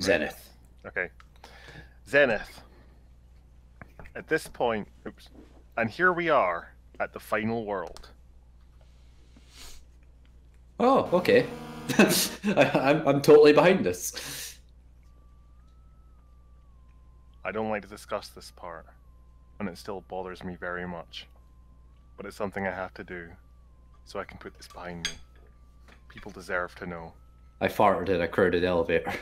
Zenith. Okay. Zenith. At this point, oops. And here we are at the final world. Oh, okay. I'm totally behind this. I don't like to discuss this part, and it still bothers me very much. But it's something I have to do, so I can put this behind me. People deserve to know. I farted in a crowded elevator.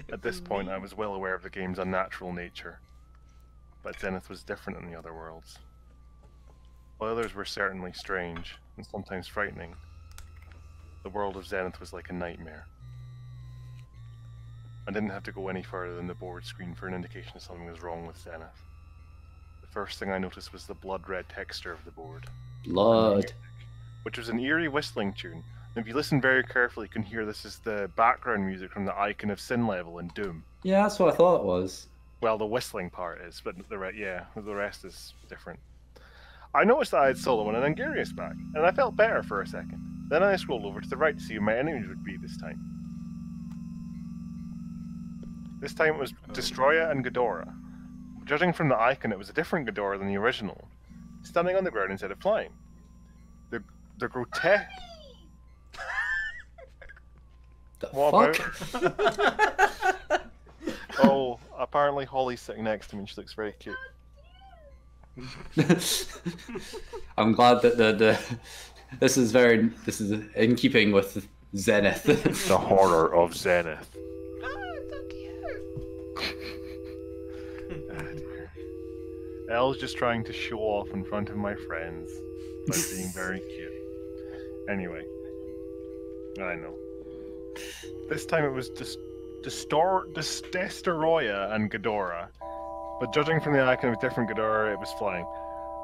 At this point, I was well aware of the game's unnatural nature, but Zenith was different than the other worlds. While others were certainly strange, and sometimes frightening, the world of Zenith was like a nightmare. I didn't have to go any further than the board screen for an indication that something was wrong with Zenith. The first thing I noticed was the blood-red texture of the board. Blood. Which was an eerie whistling tune. And if you listen very carefully, you can hear this is the background music from the Icon of Sin level in Doom. Yeah, that's what I thought it was. Well, the whistling part is, but the rest is different. I noticed that I had Solo and an Angarius back, and I felt better for a second. Then I scrolled over to the right to see who my enemies would be this time. This time it was Destroya and Ghidorah. Judging from the icon, it was a different Ghidorah than the original, standing on the ground instead of flying. The grotesque... The What fuck? Oh, apparently Holly's sitting next to me and she looks very cute. I'm glad that this is in keeping with Zenith. The horror of Zenith. Oh, so cute. Elle's just trying to show off in front of my friends by being very cute. Anyway, I know. This time it was Destoroya and Ghidorah, but judging from the icon of different Ghidorah, it was flying.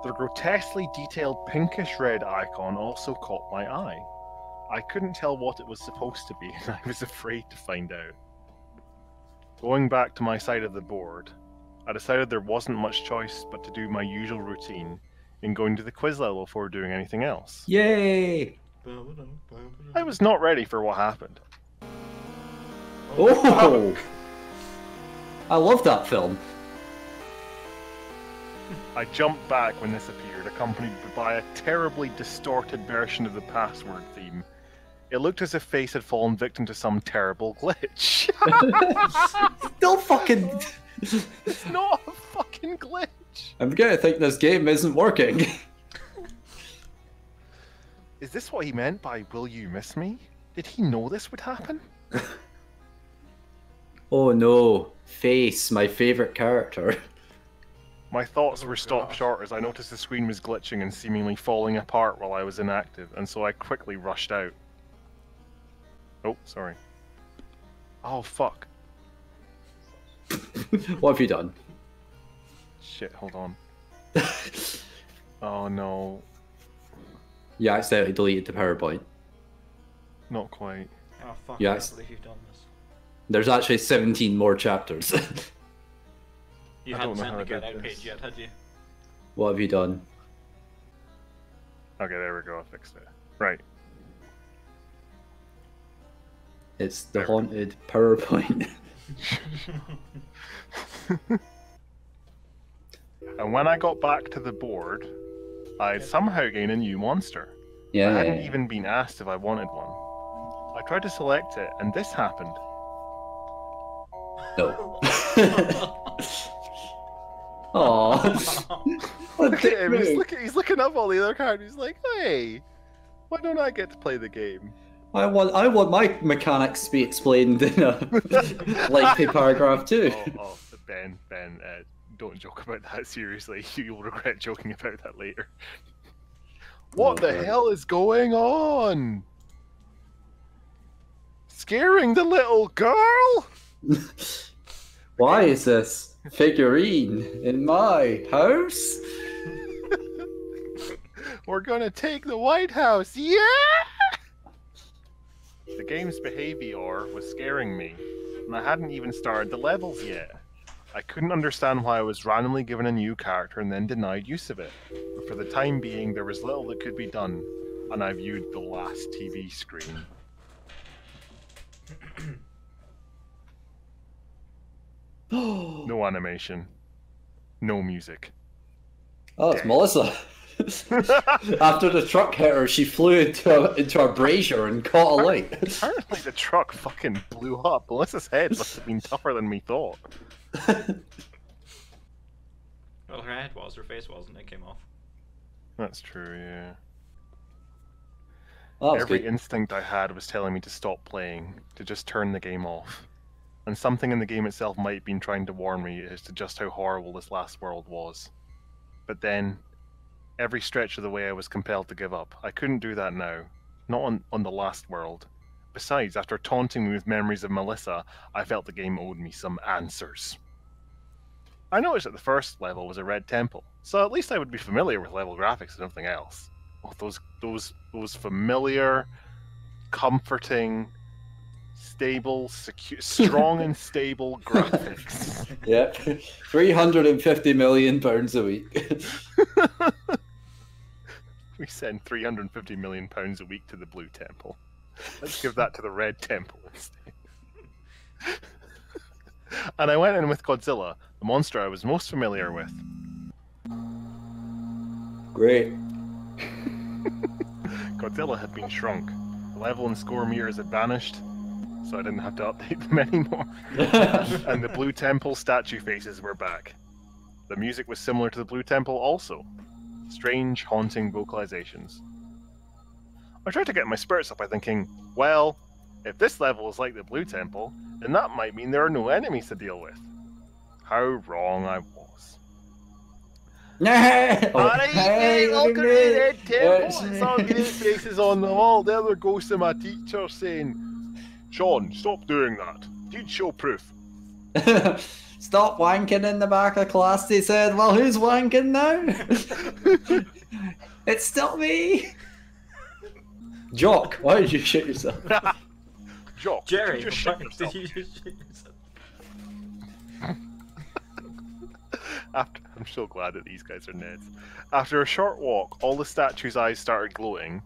The grotesquely detailed pinkish red icon also caught my eye. I couldn't tell what it was supposed to be, and I was afraid to find out. Going back to my side of the board, I decided there wasn't much choice but to do my usual routine in going to the quiz level before doing anything else. Yay! I was not ready for what happened. Oh! I love that film. I jumped back when this appeared, accompanied by a terribly distorted version of the password theme. It looked as if Face had fallen victim to some terrible glitch. Still fucking... It's not a fucking glitch! I'm gonna think this game isn't working. Is this what he meant by "Will you miss me"? Did he know this would happen? Oh no, Face, my favorite character. My thoughts were stopped short as I noticed the screen was glitching and seemingly falling apart while I was inactive, and so I quickly rushed out. Oh, sorry. Oh, fuck. What have you done? Shit, hold on. Oh no, You accidentally deleted the PowerPoint. not quite. Oh fuck, I Yes. can't believe you've done this. There's actually 17 more chapters. You I hadn't don't know sent how the I did get out this. page yet, had you? What have you done? Okay, there we go, I fixed it. Right. It's the haunted PowerPoint. And when I got back to the board, I'd somehow gained a new monster. Yeah. I hadn't even been asked if I wanted one. I tried to select it, and this happened. No. Aww. Look at him, he's looking up all the other characters, he's like, hey, why don't I get to play the game? I want my mechanics to be explained in a lengthy paragraph too. Ben, don't joke about that seriously. You'll regret joking about that later. What the hell is going on? Scaring the little girl? Why is this figurine in my house? We're gonna take the White House, yeah! The game's behavior was scaring me, and I hadn't even started the levels yet. I couldn't understand why I was randomly given a new character and then denied use of it. But for the time being, there was little that could be done, and I viewed the last TV screen. No animation. No music. Oh, it's Melissa. After the truck hit her, she flew into a brazier and caught a light. Apparently the truck fucking blew up. Melissa's head must have been tougher than we thought. Well, her head was, her face wasn't, it came off. That's true, yeah. Well, that was Every good. instinct I had was telling me to stop playing, to just turn the game off. And something in the game itself might have been trying to warn me as to just how horrible this last world was. But then, every stretch of the way I was compelled to give up. I couldn't do that now. Not on the last world. Besides, after taunting me with memories of Melissa, I felt the game owed me some answers. I noticed that the first level was a red temple, so at least I would be familiar with level graphics and nothing else. Oh, those familiar, comforting, stable, secure, strong and stable graphics. Yep. £350 million a week. We send £350 million a week to the Blue Temple. Let's give that to the Red Temple instead. And I went in with Godzilla, the monster I was most familiar with. Great. Godzilla had been shrunk. The level and score meters had vanished, so I didn't have to update them anymore. And the Blue Temple statue faces were back. The music was similar to the Blue Temple also. Strange, haunting vocalizations. I tried to get my spirits up by thinking, well, if this level is like the Blue Temple, then that might mean there are no enemies to deal with. How wrong I was. Hey, look at the Red Temple! It's all green faces on the wall. There were ghosts of my teacher saying, Sean, stop doing that. You'd show proof. Stop wanking in the back of class, they said. Well, who's wanking now? It's still me. Jock, why did you shoot yourself? Jock, Jerry, you just shit yourself. did you just shoot yourself? I'm so glad that these guys are Neds. After a short walk, all the statues' eyes starting glowing,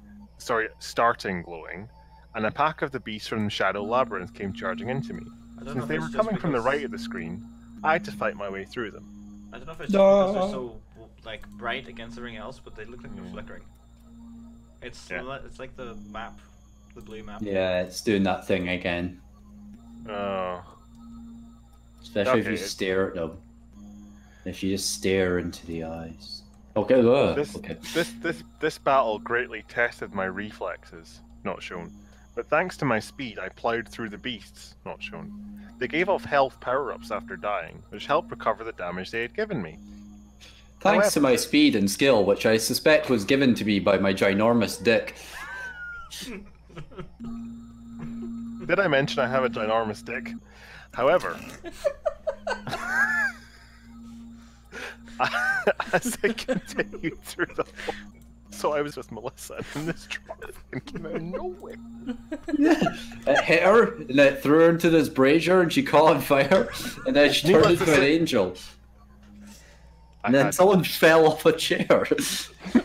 and a pack of the beasts from the Shadow Labyrinth came charging into me. I don't know Since if they it's were just coming from the because- right of the screen, I had to fight my way through them. I don't know if it's just because they're so like bright against everything else, but they look like they're flickering. It's it's like the map, the blue map. Yeah, it's doing that thing again. Oh. Especially if Okay, you stare at them. If you just stare into the eyes. Okay, okay. This battle greatly tested my reflexes, not shown. But thanks to my speed, I plowed through the beasts, not shown. They gave off health power-ups after dying, which helped recover the damage they had given me. Thanks to my speed and skill, which I suspect was given to me by my ginormous dick. Did I mention I have a ginormous dick? However, as I continued through the hole, so I was with Melissa, and this truck came out of nowhere. It hit her, and it threw her into this brazier, and she caught on fire, and then she turned into an angel. And then someone fell off a chair. And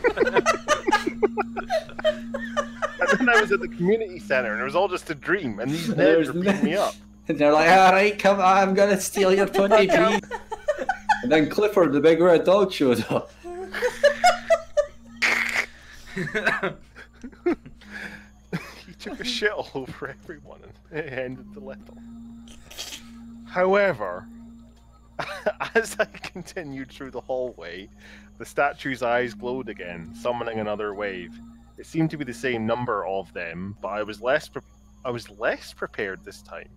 then I was at the community centre, and it was all just a dream, and these nerds were beating me up. And they're like, alright, come on, I'm gonna steal your 20p. And then Clifford, the big red dog, shows up. He took a shit all over everyone, and it ended the level. However, as I continued through the hallway, the statue's eyes glowed again, summoning another wave. It seemed to be the same number of them, but I was less prepared this time.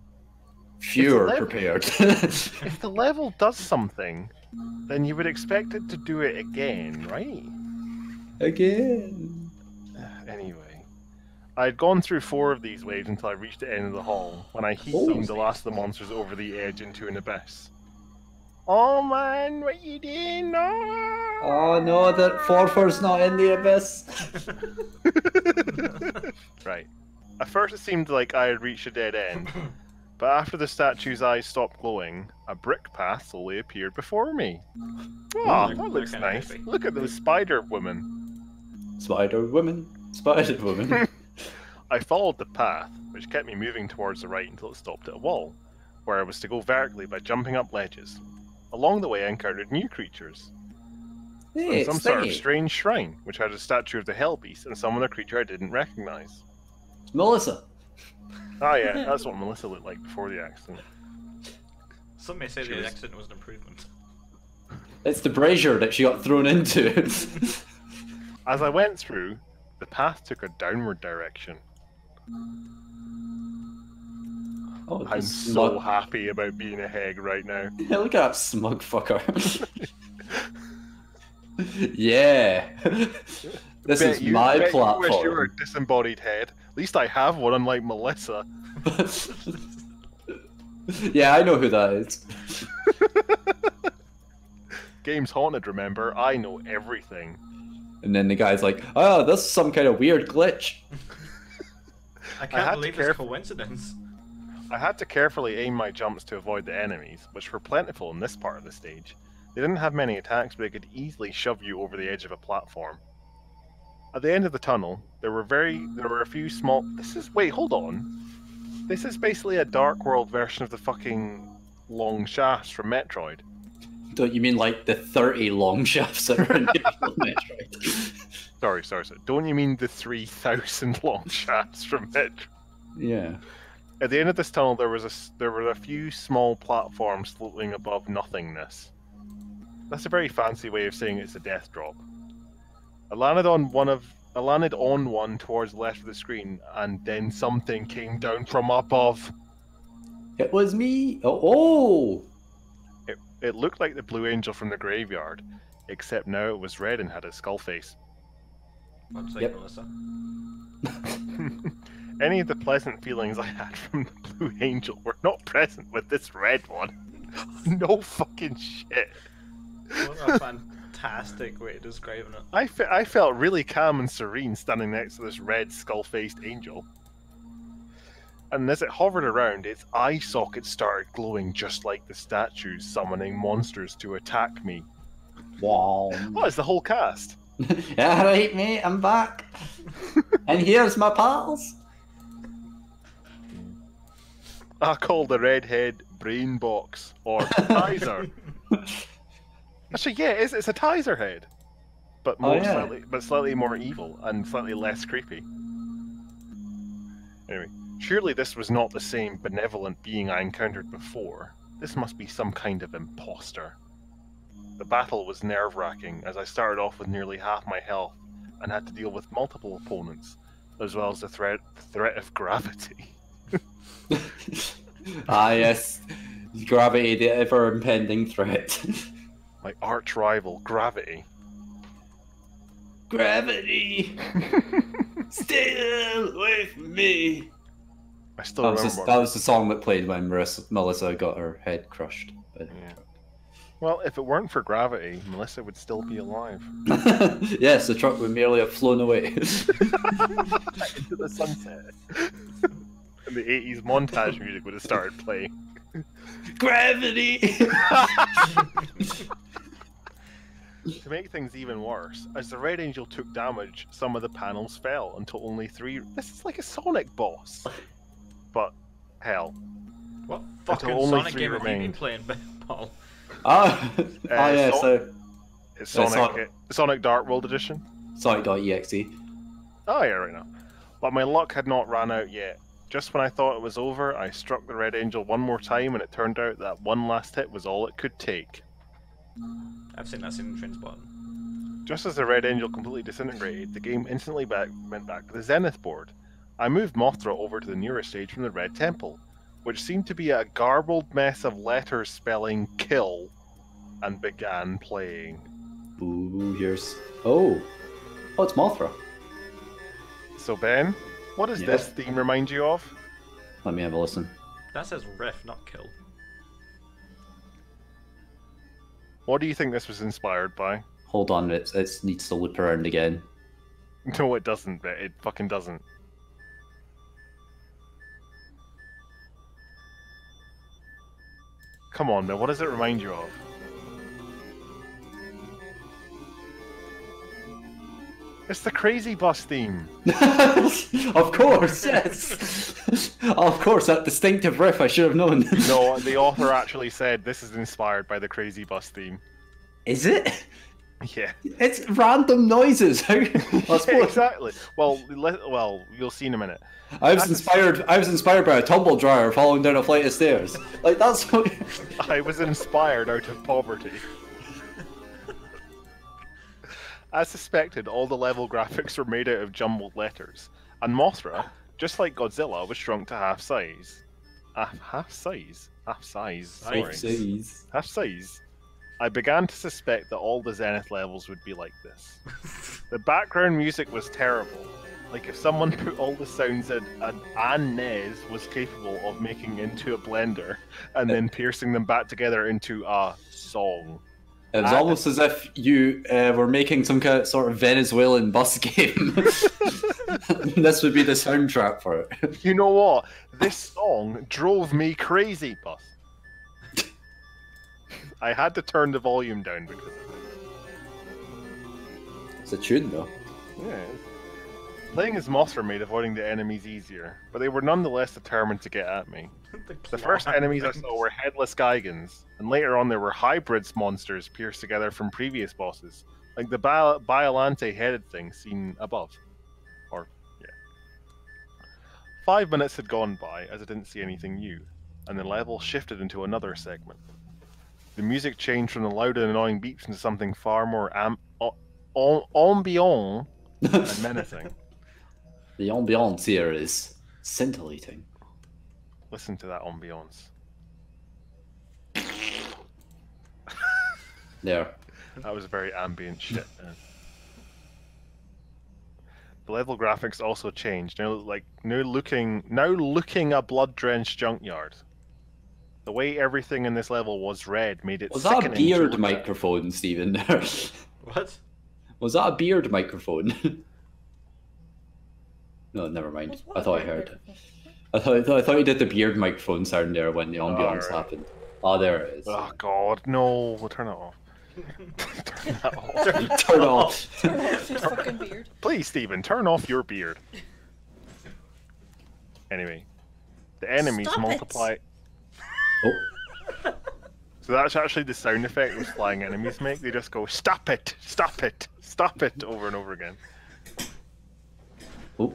Fewer prepared. If the level does something, then you would expect it to do it again, right? Again. Anyway, I had gone through 4 of these waves until I reached the end of the hall, when I heat-beamed the last of the monsters over the edge into an abyss. Oh man, what you doing? No! Oh no, that Forfer's not in the abyss. Right. At first it seemed like I had reached a dead end, but after the statue's eyes stopped glowing, a brick path slowly appeared before me. Oh, that looks kinda nice. creepy. Look at those spider women. Spider woman. Spider woman. I followed the path, which kept me moving towards the right until it stopped at a wall, where I was to go vertically by jumping up ledges. Along the way I encountered new creatures. Hey, And some it's sort of Thingy. strange shrine, which had a statue of the Hell Beast and some other creature I didn't recognise. It's Melissa. Ah yeah, that's what Melissa looked like before the accident. Some may say She the was- accident was an improvement. It's the brazier that she got thrown into. As I went through, the path took a downward direction. Oh, I'm this so smug. happy about being a heg right now. Yeah, look at that smug fucker. Yeah. This is my bet platform. You wish you were a disembodied head. At least I have one, unlike Melissa. Yeah, I know who that is. Game's haunted, remember? I know everything. And then the guy's like, oh, this is some kind of weird glitch. I had can't to believe it's coincidence. I had to carefully aim my jumps to avoid the enemies, which were plentiful in this part of the stage. They didn't have many attacks, but they could easily shove you over the edge of a platform. At the end of the tunnel, there were a few small... Wait, hold on. This is basically a Dark World version of the fucking long shafts from Metroid. Don't you mean like the 30 long shafts that are in Metroid? Sorry. Don't you mean the 3,000 long shafts from Metroid? Yeah. At the end of this tunnel, there were a few small platforms floating above nothingness. That's a very fancy way of saying it's a death drop. I landed on one towards the left of the screen, and then something came down from above. It was me. Oh. It looked like the Blue Angel from the graveyard, except now it was red and had a skull face. What's Yep. Melissa? Any of the pleasant feelings I had from the Blue Angel were not present with this red one. No fucking shit. What a fantastic way of describing it. I felt really calm and serene standing next to this red skull-faced angel. And as it hovered around, its eye sockets started glowing just like the statues, summoning monsters to attack me. Wow. Oh, it's the whole cast. Alright, mate, I'm back. And here's my pals. I call the redhead Brain Box, or Tizer. Actually, yeah, it's a Tizer head, but slightly more evil and slightly less creepy. Anyway, surely this was not the same benevolent being I encountered before. This must be some kind of imposter. The battle was nerve-wracking, as I started off with nearly half my health and had to deal with multiple opponents, as well as the threat of gravity. Ah, yes. Gravity, the ever-impending threat. My arch-rival, Gravity. Gravity! Stay away from me! I still remember. That was the song that played when Melissa got her head crushed. But... Yeah. Well, if it weren't for Gravity, Melissa would still be alive. Yes, the truck would merely have flown away. Into the sunset. And the 80s montage music would have started playing. Gravity! To make things even worse, as the Red Angel took damage, some of the panels fell until only 3... This is like a Sonic boss. But, hell. What Until fucking only Sonic 3 game have you been remained. playing, Paul? Yeah, so... It's Sonic Dark World Edition? Sonic.exe. Oh yeah, right now. But my luck had not ran out yet. Just when I thought it was over, I struck the Red Angel one more time, and it turned out that one last hit was all it could take. I've seen that scene in Trainspotting. Just as the Red Angel completely disintegrated, the game instantly went back to the Zenith board. I moved Mothra over to the nearest stage from the Red Temple, which seemed to be a garbled mess of letters spelling kill, and began playing. Ooh, here's... Oh, it's Mothra. So Ben, what does this theme remind you of? Let me have a listen. That says riff, not kill. What do you think this was inspired by? Hold on, it needs to loop around again. No, it doesn't, Ben. It fucking doesn't. Come on, man. What does it remind you of? It's the Crazy Bus theme. Of course, yes. Of course, that distinctive riff, I should have known. No, the author actually said this is inspired by the Crazy Bus theme. Is it? Yeah. It's random noises. Yeah, exactly. Well, you'll see in a minute. I was inspired by a tumble dryer falling down a flight of stairs. Like that's what. I was inspired out of poverty. As suspected, all the level graphics were made out of jumbled letters, and Mothra, just like Godzilla, was shrunk to half size. Half size. Sorry. Half size. I began to suspect that all the Zenith levels would be like this. The background music was terrible. Like if someone put all the sounds that an NES was capable of making into a blender and then piercing them back together into a song. It was almost as if you were making some kind of sort of Venezuelan bus game. This would be the soundtrack for it. You know what? This song drove me crazy, Bus. I had to turn the volume down because of it. It's a tune, though. Yeah. Playing as Mothra made avoiding the enemies easier, but they were nonetheless determined to get at me. The first enemies I saw were headless Gigans, and later on there were hybrids monsters pierced together from previous bosses, like the Biolante-headed thing seen above. Or, yeah. 5 minutes had gone by as I didn't see anything new, and the level shifted into another segment. The music changed from the loud and annoying beeps into something far more ambient and menacing. The ambiance here is scintillating. Listen to that ambiance. There. That was very ambient shit, man. The level graphics also changed. Now looking a blood-drenched junkyard. The way everything in this level was red made it sickening. Was that a beard microphone, microphone, Stephen? What? Was that a beard microphone? No, never mind. I thought I heard it. I thought you did the beard microphone sound there when the ambiance happened. Oh, there it is. Oh god, no! We'll turn it off. Turn that off. Turn it off. Turn off your fucking beard. Please, Stephen, turn off your beard. Anyway, the enemies multiply. Oh. So that's actually the sound effect those flying enemies make. They just go, "Stop it! Stop it! Stop it!" over and over again. Oh.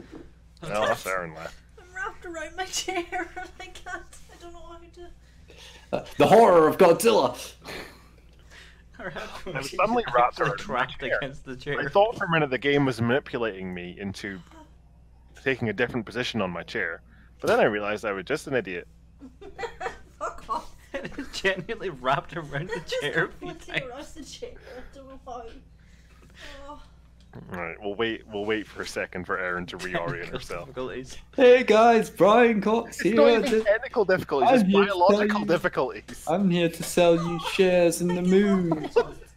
Well, that's Aaron left. I'm wrapped around my chair and I can't. I don't know how to. The horror of Godzilla. I was suddenly wrapped around trapped against the chair. I thought for a minute the game was manipulating me into taking a different position on my chair, but then I realized I was just an idiot. Fuck off. It is genuinely wrapped around the chair. Completely around the chair. I don't know how. Oh. Alright, we'll wait for a second for Erin to reorient herself. Hey guys, Brian Cox here. It's not even technical difficulties, it's biological difficulties. I'm here to sell you shares in the moon.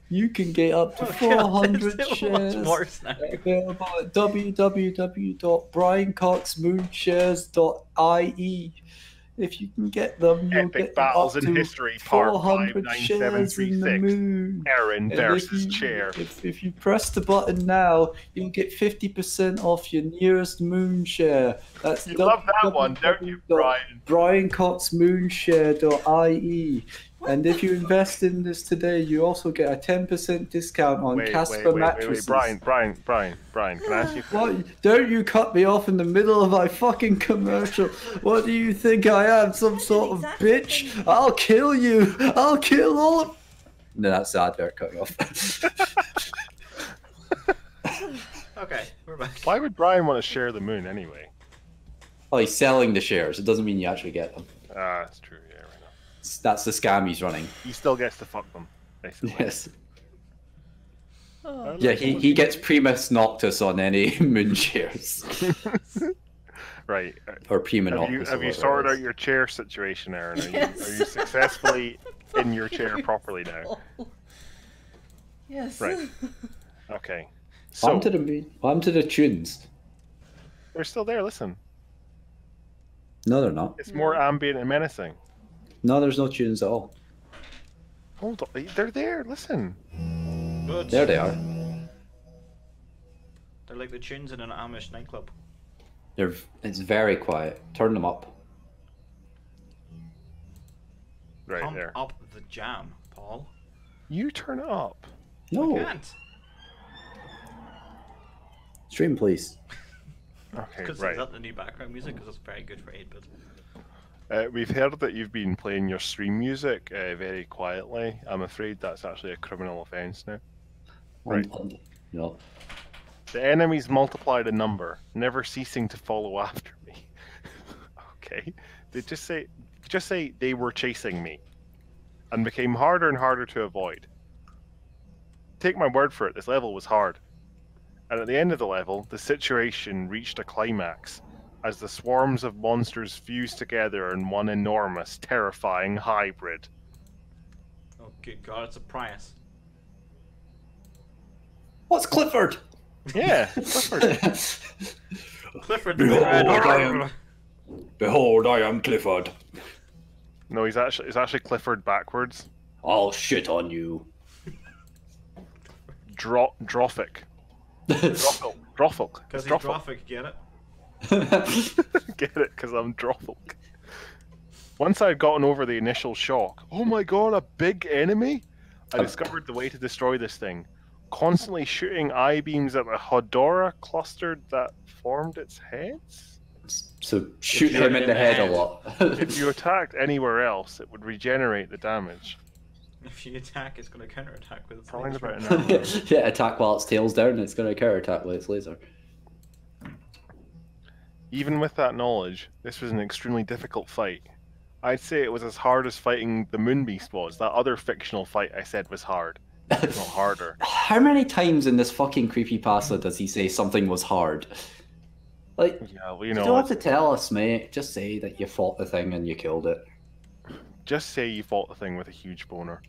You can get up to 400 shares. Available at www.briancoxmoonshares.ie. If you can get them, you'll Epic get Battles up in to History Part 400 shares in the 59736. moon. Erin versus chair. If you press the button now, you'll get 50% off your nearest moon share. That's You love that one, don't you, Brian? BrianCoxMoonshare.ie. And if you invest in this today, you also get a 10% discount on Casper mattresses. Brian, can I ask you? What? Don't you cut me off in the middle of my fucking commercial. What do you think I am, some sort of bitch? I'll kill you. I'll kill all of... No, that's the advert cutting off. Okay, we're back. Why would Brian want to share the moon anyway? Well, he's selling the shares. It doesn't mean you actually get them. Ah, that's true. Yeah, right now. That's the scam he's running. He still gets to fuck them, basically. Yes. Oh. Yeah, he gets Primus Noctis on any moon shares. Right. Or Prima Noctis. Have you sorted out your chair situation, Aaron? Are you successfully in your chair properly now? Yes. Right. Okay. So, So, on to the tunes. they're still there, listen. No, they're not. It's more ambient and menacing. No, there's no tunes at all. Hold on. They're there, listen. But There they are. They're like the tunes in an Amish nightclub. It's very quiet. Turn them up. Right Pump there. up the jam, Paul. You turn it up. No. I can't. Stream, please. Okay, Because right. is that the new background music? Because it's very good for 8-bit. We've heard that you've been playing your stream music very quietly. I'm afraid that's actually a criminal offence now. Right. No. The enemies multiplied in number, never ceasing to follow after me. Okay. They just say they were chasing me, and became harder and harder to avoid. Take my word for it, this level was hard. And at the end of the level, the situation reached a climax, as the swarms of monsters fused together in one enormous, terrifying hybrid. Oh, good God, it's a Prius. What's Clifford? Yeah, Clifford. Clifford the Behold, Red. Behold, I am Clifford. No, it's actually Clifford backwards. I'll shit on you. Drophic. Drophilk. Because he's Drophilk. Drophic, get it? Get it? Because I'm Drophilk. Once I'd gotten over the initial shock, oh my god, a big enemy? I discovered the way to destroy this thing. Constantly shooting eye beams at the Hodora cluster that formed its heads? So shoot him in the head a lot. If you attacked anywhere else, it would regenerate the damage. If you attack, it's going to counterattack with its Around laser. about an hour. Yeah, attack while its tail's down, it's going to counter attack with its laser. Even with that knowledge, this was an extremely difficult fight. I'd say it was as hard as fighting the Moonbeast was. That other fictional fight I said was hard. It's not harder. How many times in this fucking creepypasta does he say something was hard? Like, Yeah, well, you you know, don't have to tell us, mate. Just say that you fought the thing and you killed it. just say you fought the thing with a huge boner.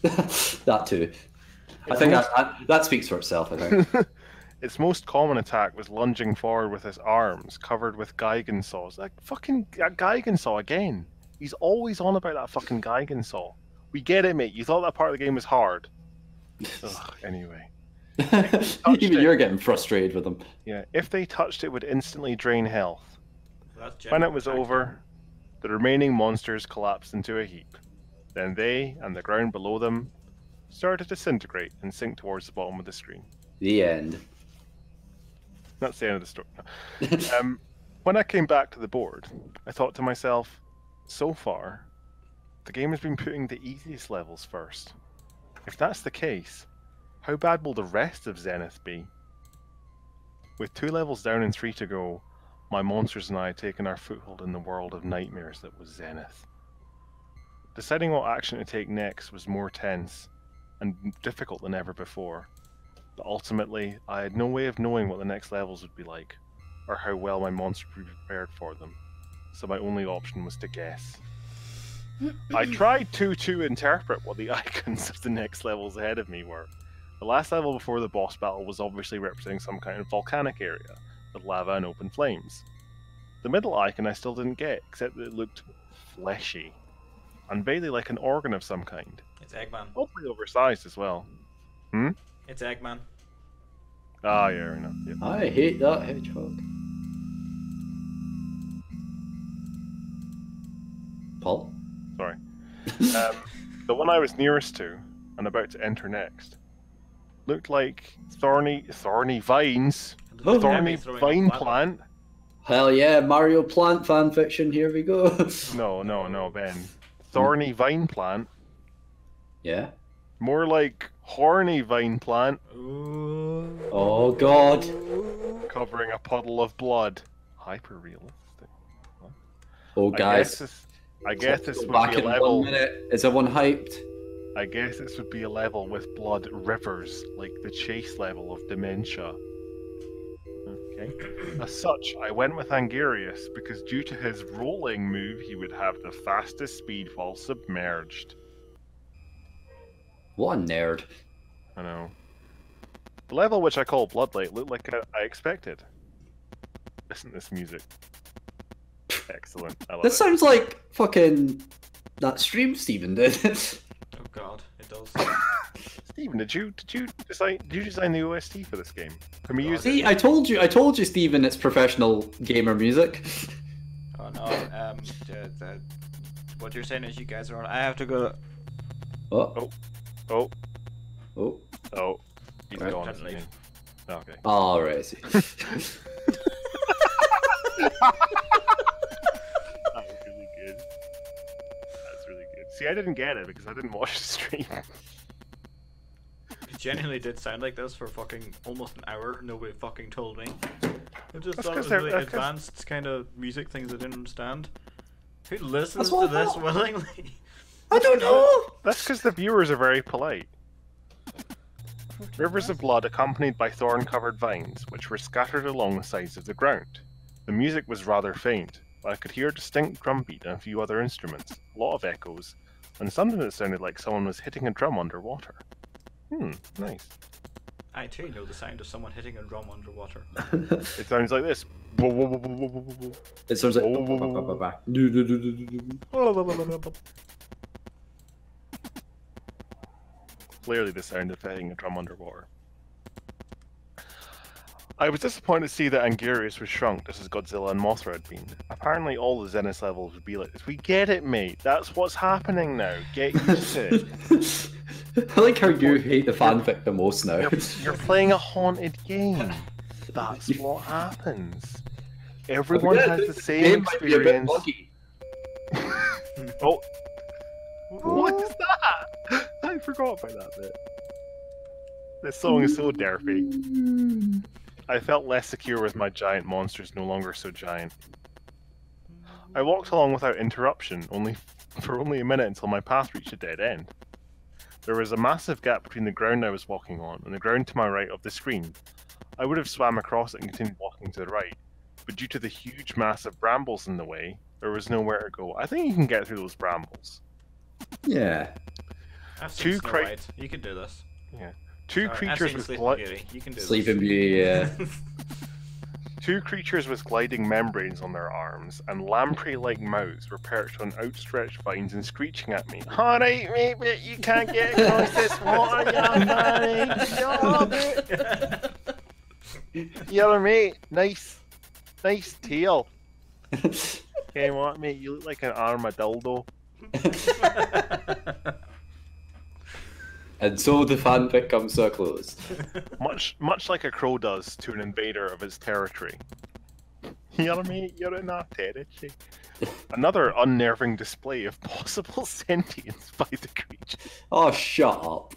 That too. I think that speaks for itself, I think. Its most common attack was lunging forward with his arms covered with Geigen saws. That fucking Geigen saw again. He's always on about that fucking Geigen saw. We get it, mate. You thought that part of the game was hard. Ugh, anyway. Even you're getting frustrated with them. Yeah, if they touched it would instantly drain health. That's When general it was attack. over, the remaining monsters collapsed into a heap. Then they, and the ground below them, started to disintegrate and sink towards the bottom of the screen. The end. That's the end of the story. When I came back to the board, I thought to myself, so far, the game has been putting the easiest levels first. If that's the case, how bad will the rest of Zenith be? With 2 levels down and 3 to go, my monsters and I had taken our foothold in the world of nightmares that was Zenith. Deciding what action to take next was more tense and difficult than ever before. But ultimately, I had no way of knowing what the next levels would be like, or how well my monster would be prepared for them, so my only option was to guess. I tried to interpret what the icons of the next levels ahead of me were. The last level before the boss battle was obviously representing some kind of volcanic area, with lava and open flames. The middle icon I still didn't get, except that it looked fleshy, and vaguely like an organ of some kind. It's Eggman. Oddly oversized as well. It's Eggman. Ah, yeah, enough. Yeah. I hate that hedgehog. Paul? Sorry. The one I was nearest to, and about to enter next, looked like thorny vines. Oh. Thorny Throwing vine up lava. plant. Hell yeah, Mario Plant fanfiction, here we go. No, Ben. Thorny vine plant. Yeah? More like horny vine plant, Ooh. Oh god. covering a puddle of blood. Hyper realistic. Oh guys. I guess this Go would back be a in level. 1 minute. Is everyone hyped? I guess this would be a level with blood rivers, like the chase level of Dementia. Okay. As such, I went with Angarius because due to his rolling move, he would have the fastest speed while submerged. What a nerd. I know. The level which I call Bloodlight looked like I expected. Listen to this music. Excellent. I love This it. sounds like fucking that stream Steven did. Oh god, it does. Steven Stephen, did you design the OST for this game? Can we use See, it? I told you, Stephen, it's professional gamer music. Oh no, what you're saying is you guys are on. I have to go. Oh. Oh. Oh. Oh. He's Right. gone. Isn't he? Okay. All right. I see. That was really good. That's really good. See, I didn't get it because I didn't watch the stream. It genuinely did sound like this for fucking almost an hour. Nobody fucking told me. I just That's thought it 'cause was they're- really that's 'cause- advanced kind of music things I didn't understand. Who listens That's to what I this thought. willingly? I don't know. That's because the viewers are very polite. Rivers of blood accompanied by thorn-covered vines, which were scattered along the sides of the ground. The music was rather faint, but I could hear a distinct drum beat and a few other instruments, a lot of echoes, and something that sounded like someone was hitting a drum underwater. Nice. I too know the sound of someone hitting a drum underwater. It sounds like this. It sounds like. Clearly the sound of hitting a drum underwater. I was disappointed to see that Angurius was shrunk just as Godzilla and Mothra had been. Apparently all the Zenith levels would be like this. We get it, mate. That's what's happening now. Get used to it. I like how you hate the fanfic the most now. You're playing a haunted game. That's what happens. Everyone has the same Game might be a bit experience. buggy. Oh. What is that? I forgot about that bit. This song is so derpy. I felt less secure with my giant monsters no longer so giant. I walked along without interruption, for only a minute until my path reached a dead end. There was a massive gap between the ground I was walking on and the ground to my right of the screen. I would have swam across it and continued walking to the right, but due to the huge mass of brambles in the way, there was nowhere to go. I think you can get through those brambles. Yeah. I've seen Two Snow cra- White. You can do this. Yeah. Two Sorry, I've creatures seen with Sleeping Beauty. You can do Sleeping this. Beauty, yeah. Two creatures with gliding membranes on their arms and lamprey-like mouths were perched on outstretched vines and screeching at me. Alright, mate, but you can't get across this water, Yellow mate, nice tail. Okay, what, mate? You look like an armadillo. And so the fanfic comes to a close. Much like a crow does to an invader of its territory. Yellow mate, you're in our territory. Another unnerving display of possible sentience by the creature. Oh, shut up.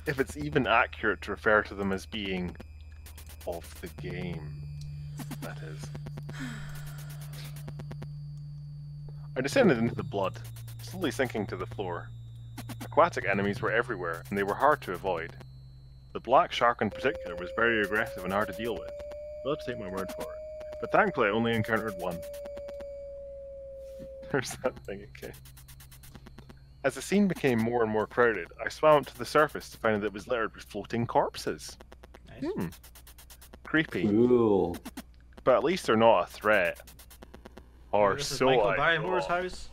If it's even accurate to refer to them as being of the game, that is. I descended into the blood, slowly sinking to the floor. Aquatic enemies were everywhere, and they were hard to avoid. The black shark in particular was very aggressive and hard to deal with. You'll have to take my word for it. But thankfully I only encountered one. There's that thing again. As the scene became more and more crowded, I swam up to the surface to find that it was littered with floating corpses. Nice. Creepy. Cool. But at least they're not a threat. Or This is so Michael I Barrymore's thought. house.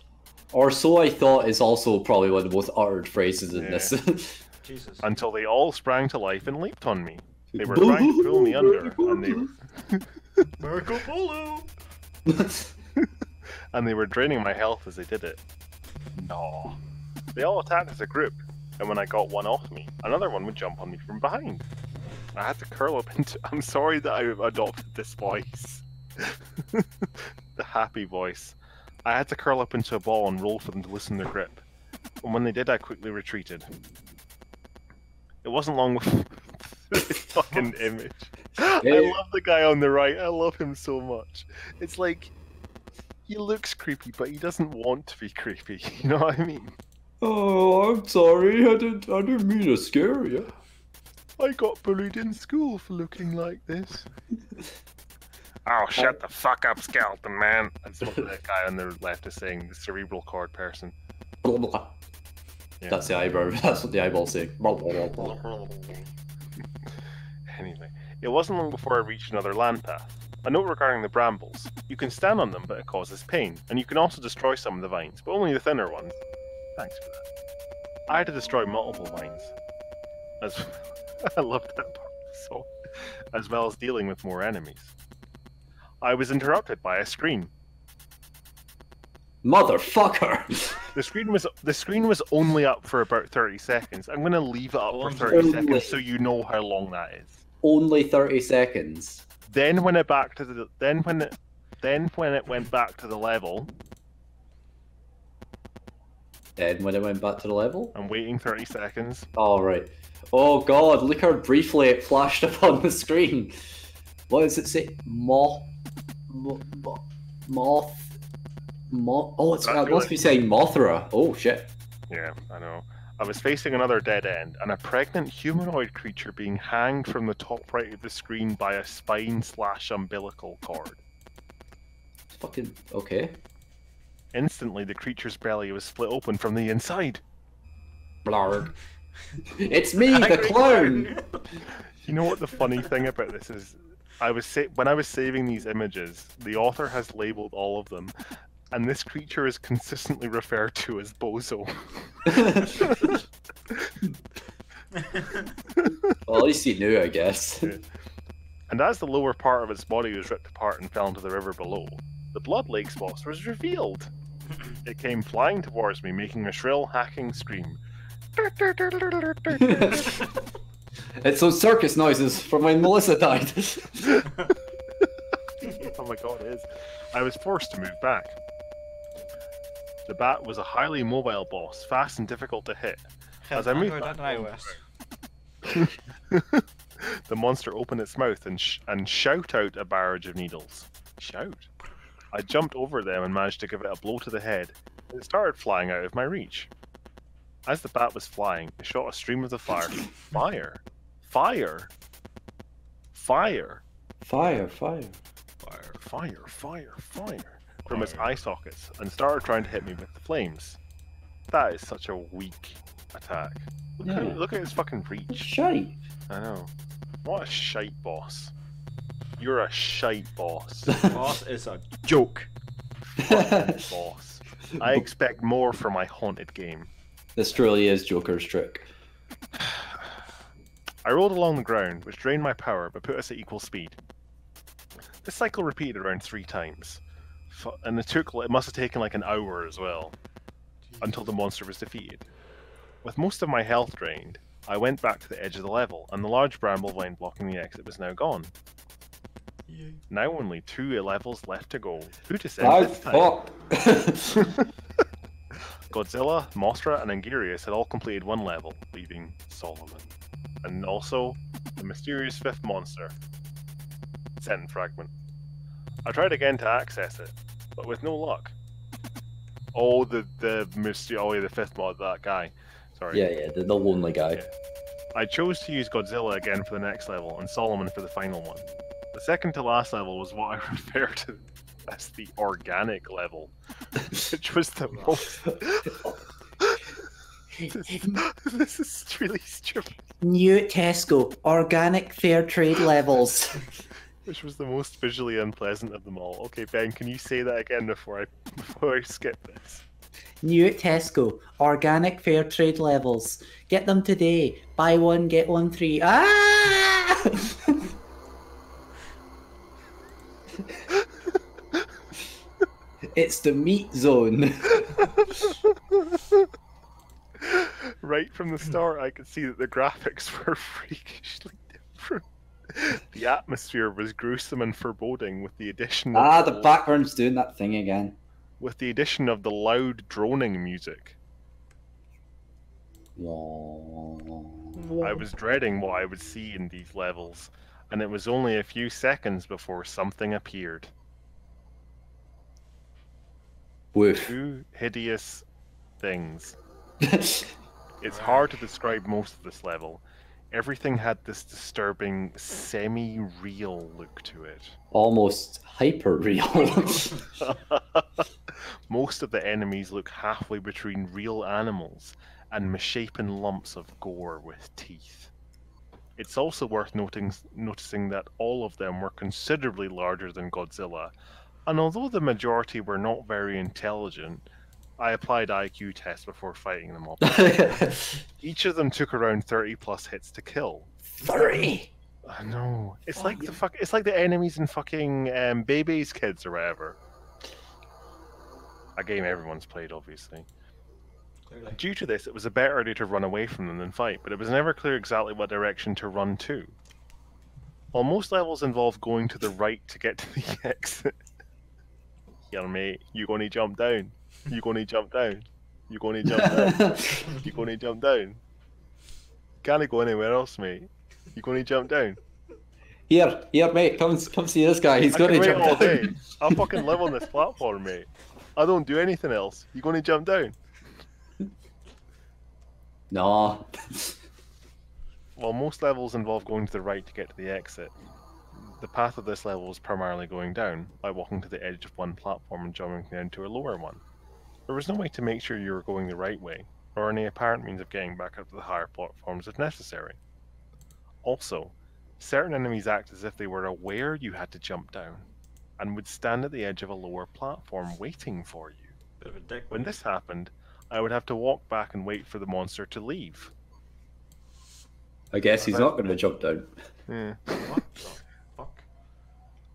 Or so I thought is also probably one of the most uttered phrases in Yeah. this. Jesus. Until they all sprang to life and leaped on me. They were trying to pull me under, and they were... Marco Polo! and they were draining my health as they did it. No. They all attacked as a group, and when I got one off me, another one would jump on me from behind. I had to curl up into... I'm sorry that I adopted this voice. The happy voice. I had to curl up into a ball and roll for them to loosen their grip. And when they did, I quickly retreated. It wasn't long before... this fucking image. I love the guy on the right. I love him so much. It's like... he looks creepy, but he doesn't want to be creepy. You know what I mean? Oh, I'm sorry. I didn't mean to scare you. I got bullied in school for looking like this. Oh, shut the fuck up, skeleton man. That's what that guy on the left is saying, the cerebral cord person. Blah, blah, blah. Yeah. That's the eyebrow. That's what the eyeball's saying. Blah, blah, blah, blah. Anyway, it wasn't long before I reached another land path. A note regarding the brambles. You can stand on them, but it causes pain, and you can also destroy some of the vines, but only the thinner ones. Thanks for that. I had to destroy multiple mines. As I loved that part of the song, as well as dealing with more enemies. I was interrupted by a scream. Motherfucker! The screen was only up for about 30 seconds. I'm gonna leave it up for 30 seconds so you know how long that is. Only 30 seconds. Then when it back to the when it went back to the level. Then when it went back to the level? I'm waiting 30 seconds. Oh right. Oh god, look how briefly it flashed up on the screen. What does it say? Moth. Oh, it must be saying Mothra. Oh shit. Yeah, I know. I was facing another dead end, and a pregnant humanoid creature being hanged from the top right of the screen by a spine/umbilical cord. Fucking okay. Instantly, the creature's belly was split open from the inside. Blarg. It's me, the clown! You know what the funny thing about this is? When I was saving these images, the author has labeled all of them, and this creature is consistently referred to as Bozo. Well, at least he knew, I guess. Yeah. And as the lower part of its body was ripped apart and fell into the river below, the Blood Lake's boss was revealed. It came flying towards me, making a shrill, hacking scream. It's those circus noises from when Melissa died. Oh my god, it is. I was forced to move back. The bat was a highly mobile boss, fast and difficult to hit. As I moved back, the monster opened its mouth and shout out a barrage of needles. Shout? I jumped over them and managed to give it a blow to the head. It started flying out of my reach. As the bat was flying, it shot a stream of the fire. Fire! Fire! Fire! Fire, fire. Fire, fire, fire, fire from its eye sockets and started trying to hit me with the flames. That is such a weak attack. Look at his fucking reach. Shite. I know. What a shite boss. You're a shite boss. Boss is a joke. Boss. I expect more from my haunted game. This truly is Joker's trick. I rolled along the ground, which drained my power but put us at equal speed. This cycle repeated around 3 times, and it must have taken like an hour as well, until the monster was defeated. With most of my health drained, I went back to the edge of the level, and the large bramble vine blocking the exit was now gone. Yay. Now only 2 levels left to go. Who to send this time? Godzilla, Mothra, and Angirius had all completed 1 level, leaving Solomon. And also, the mysterious 5th monster. Sentence fragment. I tried again to access it, but with no luck. Oh, the 5th mod, that guy. Sorry. Yeah, the lonely guy. Yeah. I chose to use Godzilla again for the next level, and Solomon for the final one. The second to last level was what I refer to as the organic level, which was the most... This is really stupid. New at Tesco, organic fair trade levels. Which was the most visually unpleasant of them all. Okay, Ben, can you say that again before I skip this? New at Tesco, organic fair trade levels. Get them today. Buy one, get one free. Ah! It's the meat zone. Right from the start, I could see that the graphics were freakishly different. The atmosphere was gruesome and foreboding with the addition of the background's doing that thing again. With the addition of the loud droning music. I was dreading what I would see in these levels, and it was only a few seconds before something appeared. Woof. 2 hideous things. It's hard to describe most of this level. Everything had this disturbing, semi-real look to it. Almost hyper-real. Most of the enemies look halfway between real animals and misshapen lumps of gore with teeth. It's also worth noticing that all of them were considerably larger than Godzilla, and although the majority were not very intelligent, I applied IQ tests before fighting them all. Each of them took around 30 plus hits to kill. 30. I know. It's like it's like the enemies in fucking Baby's Kids or whatever. A game everyone's played, obviously. Clearly. Due to this, it was a better idea to run away from them than fight, but it was never clear exactly what direction to run to. While most levels involve going to the right to get to the exit. Yeah, mate, you're gonna jump down. You're gonna jump down. You're gonna jump down. You're gonna jump down. Can't go anywhere else, mate. You're gonna jump down. Here, mate, come see this guy. He's gonna jump all down. Day. I fucking live on this platform, mate. I don't do anything else. You're gonna jump down. No. While most levels involve going to the right to get to the exit, the path of this level is primarily going down, by walking to the edge of one platform and jumping down to a lower one. There was no way to make sure you were going the right way, or any apparent means of getting back up to the higher platforms if necessary. Also, certain enemies act as if they were aware you had to jump down, and would stand at the edge of a lower platform waiting for you. Bit of a dick. When this happened, I would have to walk back and wait for the monster to leave. I guess he's not going to jump down. Yeah. What the fuck?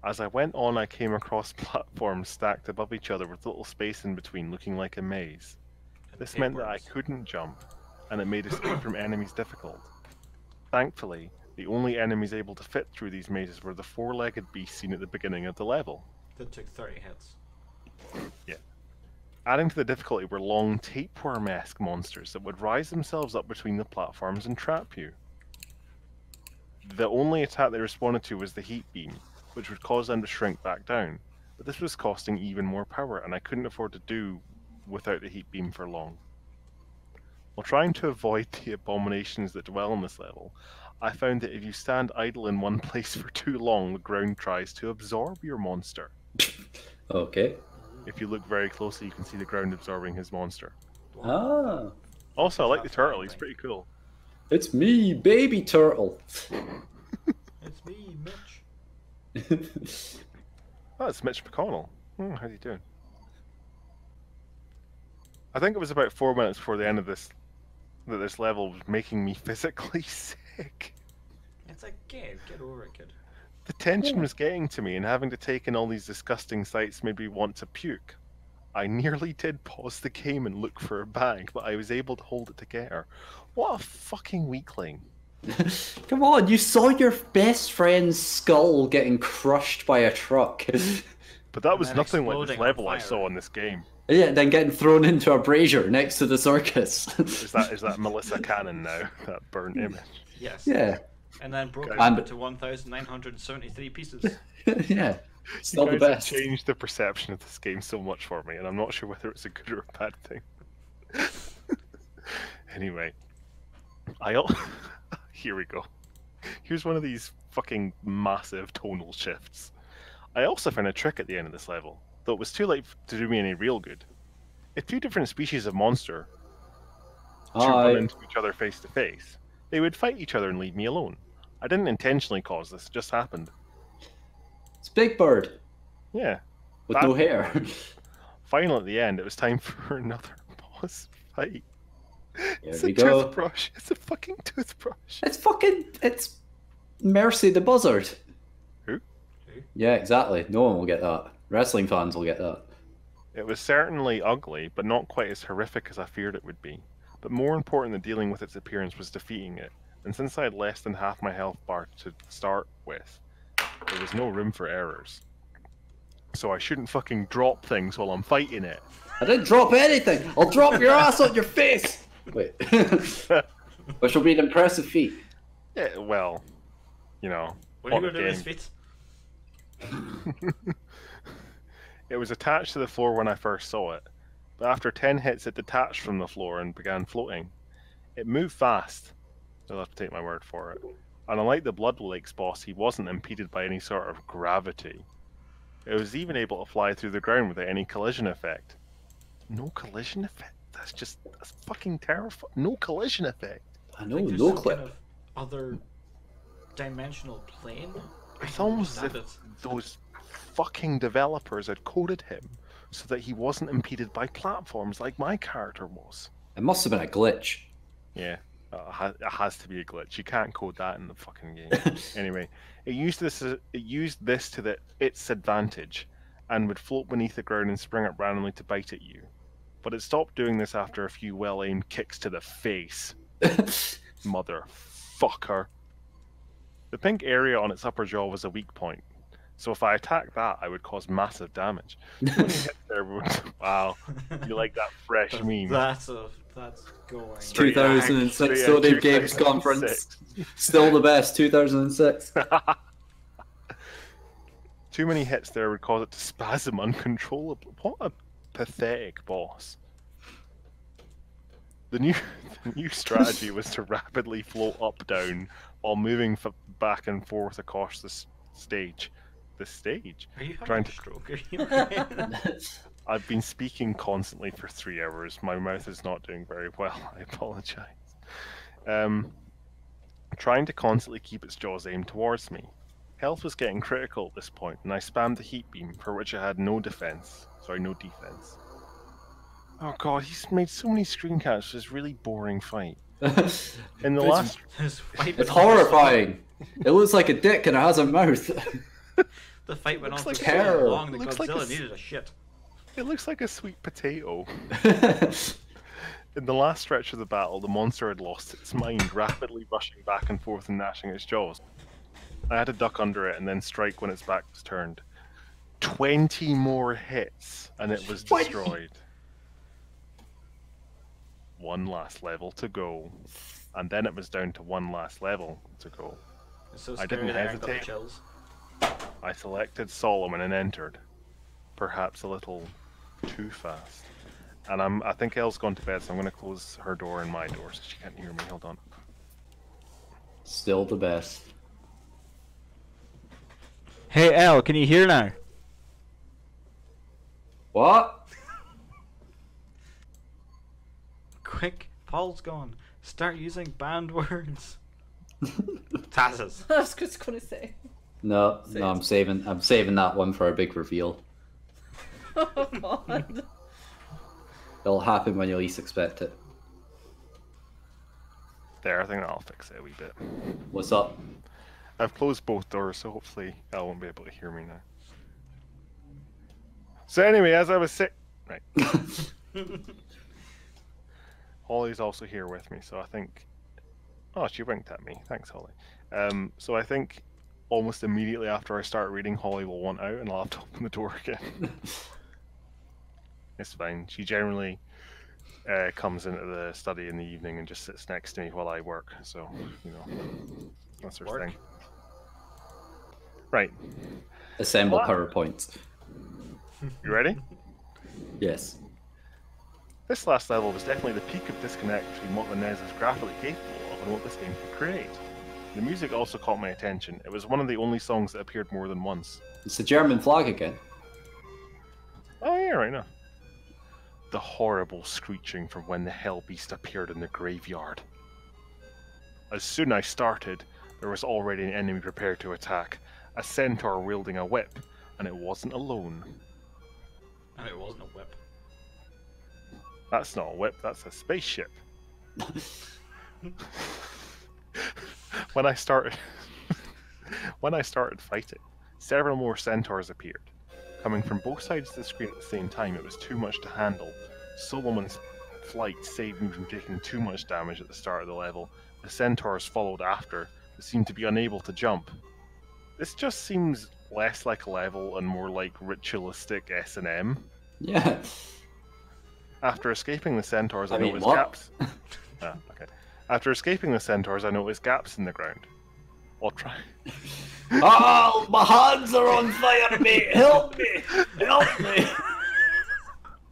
As I went on, I came across platforms stacked above each other with little space in between, looking like a maze. This meant that I couldn't jump, and it made escape from enemies difficult. Thankfully, the only enemies able to fit through these mazes were the four-legged beasts seen at the beginning of the level. That took 30 hits. Yeah. Adding to the difficulty were long tapeworm-esque monsters that would rise themselves up between the platforms and trap you. The only attack they responded to was the heat beam, which would cause them to shrink back down, but this was costing even more power, and I couldn't afford to do without the heat beam for long. While trying to avoid the abominations that dwell on this level, I found that if you stand idle in one place for too long, the ground tries to absorb your monster. Okay. If you look very closely, you can see the ground absorbing his monster. Ah. Also, I like the turtle, he's pretty cool. It's me, baby turtle. It's me, Mitch. Oh, it's Mitch McConnell. How's he doing? I think it was about 4 minutes before the end of this that this level was making me physically sick. It's a game. Get over it, kid. The tension was getting to me, and having to take in all these disgusting sights made me want to puke. I nearly did pause the game and look for a bag, but I was able to hold it together. What a fucking weakling. Come on, you saw your best friend's skull getting crushed by a truck. But that was then nothing like this exploding on level I fire. saw in this game. Yeah, then getting thrown into a brazier next to the circus. Is that Melissa Cannon now? That burnt image. Yes. Yeah. And then broke And- it into 1,973 pieces. Yeah. Still the You guys have best. changed the perception of this game so much for me, and I'm not sure whether it's a good or a bad thing. Anyway, here we go. Here's one of these fucking massive tonal shifts. I also found a trick at the end of this level, though it was too late to do me any real good. If two different species of monster run into each other face to face, they would fight each other and leave me alone. I didn't intentionally cause this, it just happened. It's Big Bird Yeah. with no hair. Finally, at the end, it was time for another boss fight. It's we a go. toothbrush. It's a fucking toothbrush. It's Mercy the Buzzard. Who? Yeah, exactly. No one will get that. Wrestling fans will get that. It was certainly ugly, but not quite as horrific as I feared it would be. But more important than dealing with its appearance was defeating it. And since I had less than half my health bar to start with, there was no room for errors. So I shouldn't fucking drop things while I'm fighting it. I didn't drop anything. I'll drop your ass on your face. Wait. Which will be an impressive feat. Yeah, well, you know. What are you what going to do with game. his feet? It was attached to the floor when I first saw it, but after 10 hits it detached from the floor and began floating. It moved fast, you'll have to take my word for it, and unlike the Blood Lakes boss, he wasn't impeded by any sort of gravity. It was even able to fly through the ground without any collision effect. No collision effect? That's fucking terrifying. No collision effect. I know, Like there's no some clip. kind of other dimensional plane. It's almost as if Understand it. those fucking developers had coded him so that he wasn't impeded by platforms like my character was. It must have been a glitch. Yeah, it has to be a glitch. You can't code that in the fucking game. Anyway, it used this to its advantage, and would float beneath the ground and spring up randomly to bite at you. But it stopped doing this after a few well-aimed kicks to the face. Motherfucker. The pink area on its upper jaw was a weak point, so if I attacked that, I would cause massive damage. Too many hits there would... Wow, you like that fresh meme? That's going. 2006 Sony Games Conference. Still the best, 2006. Too many hits there would cause it to spasm uncontrollably. What a pathetic boss. The new strategy was to rapidly float up-down while moving back and forth across the stage. The stage? Are you trying having a to stroke? Are you okay? I've been speaking constantly for 3 hours. My mouth is not doing very well. I apologize. Trying to constantly keep its jaws aimed towards me. Health was getting critical at this point, and I spammed the heat beam, for which I had no defense. Sorry, no defense. Oh god, he's made so many screen caps for this really boring fight. In the last... It's horrifying. It looks like a dick and it has a mouth. The fight went on for like so long that looks Godzilla like needed a shit. It looks like a sweet potato. In the last stretch of the battle, the monster had lost its mind, rapidly rushing back and forth and gnashing its jaws. I had to duck under it and then strike when its back was turned. 20 more hits, and it was destroyed. One last level to go. And then it was down to one last level to go. It's so I scary didn't that I got the hesitate. chills. I selected Solomon and entered. Perhaps a little too fast. And I think Elle's gone to bed, so I'm going to close her door and my door so she can't hear me. Hold on. Still the best. Hey Elle, can you hear now? What? Quick, Paul's gone. Start using banned words. Tazes. I was just gonna say. No, I'm saving that one for a big reveal. Oh god. It'll happen when you least expect it. There, I think that'll fix it a wee bit. What's up? I've closed both doors, so hopefully Elle won't be able to hear me now. So anyway, as I was saying... Right. Holly's also here with me, so I think... Oh, she winked at me. Thanks, Holly. So I think almost immediately after I start reading, Holly will want out and I'll have to open the door again. It's fine. She generally comes into the study in the evening and just sits next to me while I work, so, you know, that's her thing. Right. Assemble PowerPoint. You ready? Yes. This last level was definitely the peak of disconnect between what the NES is graphically capable of and what this game could create. The music also caught my attention. It was one of the only songs that appeared more than once. It's the German flag again. Oh yeah, right now. The horrible screeching from when the Hell Beast appeared in the graveyard. As soon as I started, there was already an enemy prepared to attack, a centaur wielding a whip, and it wasn't alone. And it wasn't a whip. That's not a whip, that's a spaceship. When I started fighting, several more centaurs appeared. Coming from both sides of the screen at the same time, it was too much to handle. Solomon's flight saved me from taking too much damage at the start of the level. The centaurs followed after, but seemed to be unable to jump. This just seems less like a level and more like ritualistic S&M. Yeah. After escaping the centaurs, I noticed what? gaps. Okay. After escaping the centaurs, I noticed gaps in the ground. I'll try. Oh, my hands are on fire, mate! Help me! Help me!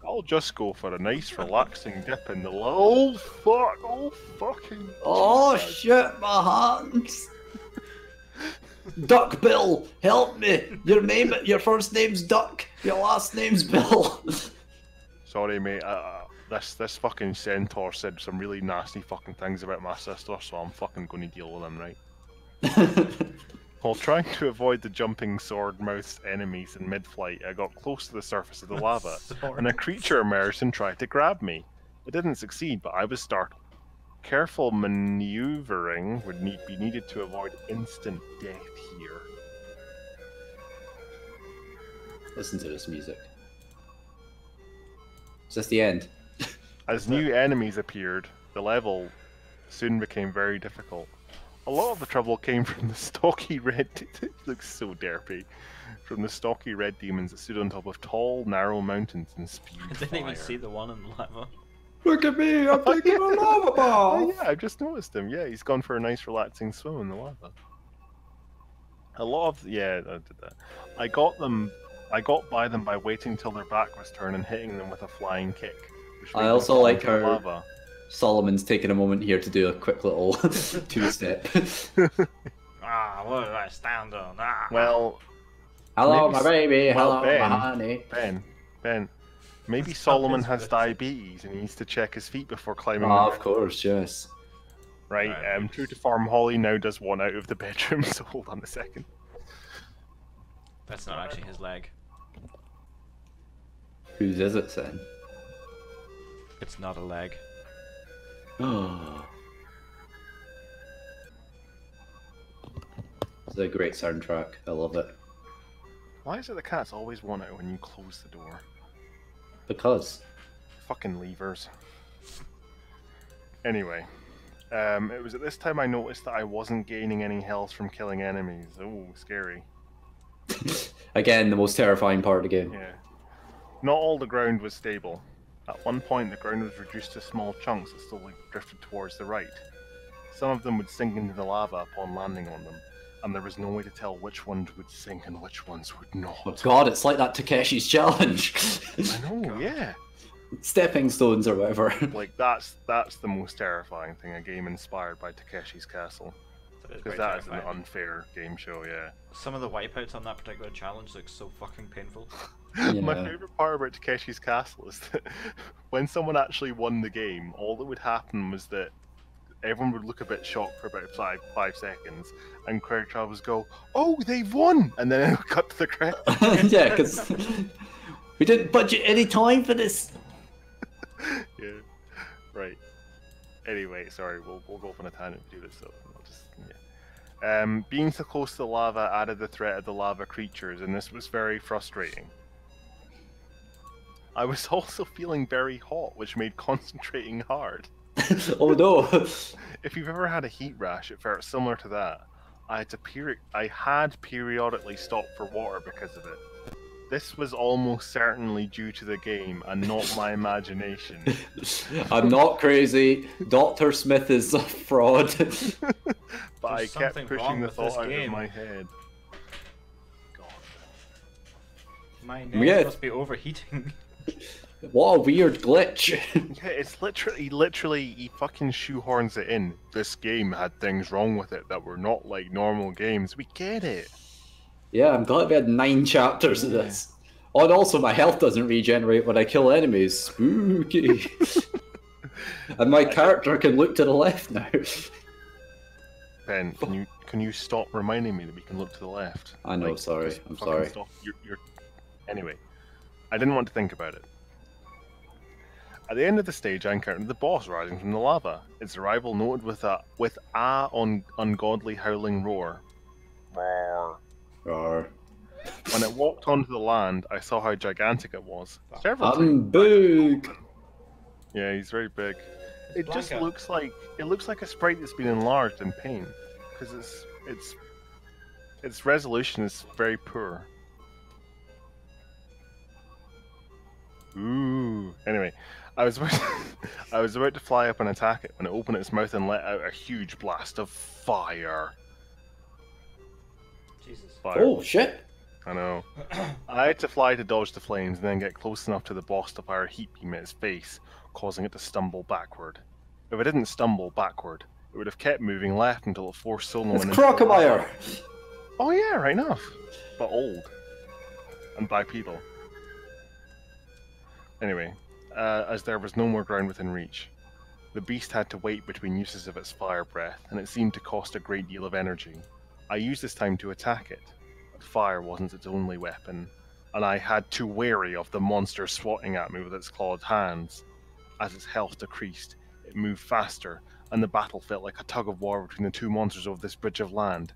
I'll just go for a nice relaxing dip in the... Oh, fuck! Oh, fucking... Oh, Jesus. shit, my hands! Duck Bill, help me! Your first name's Duck, your last name's Bill. Sorry, mate. This fucking centaur said some really nasty fucking things about my sister, so I'm fucking going to deal with him, right? While trying to avoid the jumping sword-mouthed enemies in mid-flight, I got close to the surface of the lava, and a creature emerged and tried to grab me. It didn't succeed, but I was startled. Careful maneuvering would be needed to avoid instant death here. Listen to this music. Is this the end? As new enemies appeared, the level soon became very difficult. A lot of the trouble came from the stocky red... It looks so derpy. From the stocky red demons that stood on top of tall, narrow mountains and spewed I didn't fire. even see the one in the lava. Look at me, I'm taking a lava ball! Oh yeah, I've just noticed him. Yeah, he's gone for a nice relaxing swim in the lava. A lot of... Yeah, I did that. I got by them by waiting till their back was turned and hitting them with a flying kick. Which made I them also fall like into the how lava. Solomon's taking a moment here to do a quick little two-step. Ah, what did I stand on? Ah. Well... Hello, maybe my baby. well, Hello, my honey. Ben, maybe Solomon has diabetes and he needs to check his feet before climbing. Oh, the of course, yes. Right, true to form, Holly now does one out of the bedroom, so hold on a second. That's not actually his leg. Whose is it then? It's not a leg. Oh. It's a great soundtrack. I love it. Why is it the cats always want out when you close the door? Because. Fucking levers. Anyway, it was at this time I noticed that I wasn't gaining any health from killing enemies. Oh, scary. Again, the most terrifying part of the game. Yeah. Not all the ground was stable. At one point, the ground was reduced to small chunks that slowly drifted towards the right. Some of them would sink into the lava upon landing on them, and there was no way to tell which ones would sink and which ones would not. Oh god, it's like that Takeshi's challenge. I know, yeah. Stepping stones or whatever. Like, that's the most terrifying thing, a game inspired by Takeshi's Castle. Because that is an unfair game show, yeah. Some of the wipeouts on that particular challenge look so fucking painful. Yeah. My favourite part about Takeshi's Castle is that when someone actually won the game, all that would happen was that everyone would look a bit shocked for about five seconds, and crowd travellers go, "Oh, they've won!" And then it would cut to the credits. Yeah, because we didn't budget any time for this. Yeah, right. Anyway, sorry, we'll go off on a tangent to do this, so I'll just, yeah. Being so close to the lava added the threat of the lava creatures, and this was very frustrating. I was also feeling very hot, which made concentrating hard. Oh no! If you've ever had a heat rash, it felt similar to that. I had periodically stopped for water because of it. This was almost certainly due to the game and not my imagination. I'm not crazy. Dr. Smith is a fraud. But I kept something pushing wrong the with thought this out of game. my head. God. My Yeah. neck must be overheating. What a weird glitch. Yeah, it's literally, he fucking shoehorns it in. This game had things wrong with it that were not like normal games. We get it. Yeah, I'm glad we had 9 chapters of this. Oh, and also my health doesn't regenerate when I kill enemies. Spooky. And my character can look to the left now. Ben, can you stop reminding me that we can look to the left? I know, sorry. just I'm fucking sorry. Stop. You're... Anyway, I didn't want to think about it. At the end of the stage, I encountered the boss rising from the lava. Its arrival noted with a ungodly howling roar. Roar. Roar. When it walked onto the land, I saw how gigantic it was. Several times. I'm big. Yeah, he's very big. It just Blanca. looks like a sprite that's been enlarged in paint, because its resolution is very poor. Ooh. Anyway, I was about to fly up and attack it when it opened its mouth and let out a huge blast of fire. Jesus. Fire. Oh, shit. I know. I had to fly to dodge the flames and then get close enough to the boss to fire a heat beam at its face, causing it to stumble backward. If it didn't stumble backward, it would have kept moving left until it forced Solomon It's into the Crocomire. lava. Oh yeah, right enough. But old. And bipedal. Anyway, as there was no more ground within reach, the beast had to wait between uses of its fire breath, and it seemed to cost a great deal of energy. I used this time to attack it. But fire wasn't its only weapon, and I had to wary of the monster swatting at me with its clawed hands. As its health decreased, it moved faster, and the battle felt like a tug-of-war between the two monsters over this bridge of land.